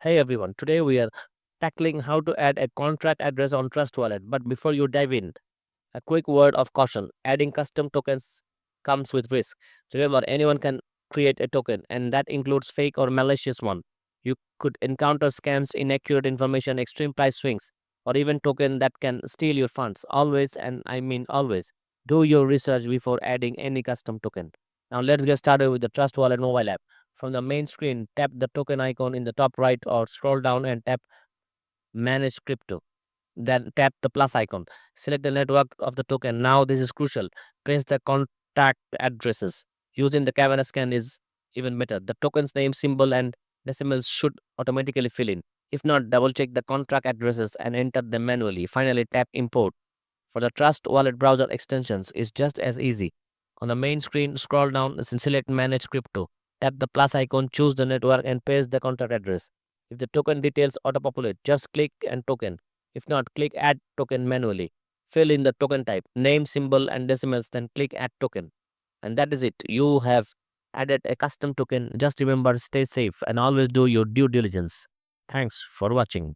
Hey everyone, today we are tackling how to add a contract address on Trust Wallet. But before you dive in, a quick word of caution. Adding custom tokens comes with risk. Remember, anyone can create a token, and that includes fake or malicious one. You could encounter scams, inaccurate information, extreme price swings, or even token that can steal your funds. Always, and I mean always, do your research before adding any custom token. Now let's get started with the Trust Wallet mobile app. From the main screen, tap the token icon in the top right or scroll down and tap Manage Crypto. Then tap the plus icon. Select the network of the token. Now this is crucial. Press the contact addresses. Using the Kavana scan is even better. The token's name, symbol, and decimals should automatically fill in. If not, double check the contract addresses and enter them manually. Finally, tap import. For the Trust Wallet browser extensions, is just as easy. On the main screen, scroll down and select Manage Crypto. Tap the plus icon, choose the network, and paste the contract address. If the token details auto-populate, just click and token. If not, click Add Token manually. Fill in the token type, name, symbol, and decimals, then click Add Token. And that is it. You have added a custom token. Just remember, stay safe and always do your due diligence. Thanks for watching.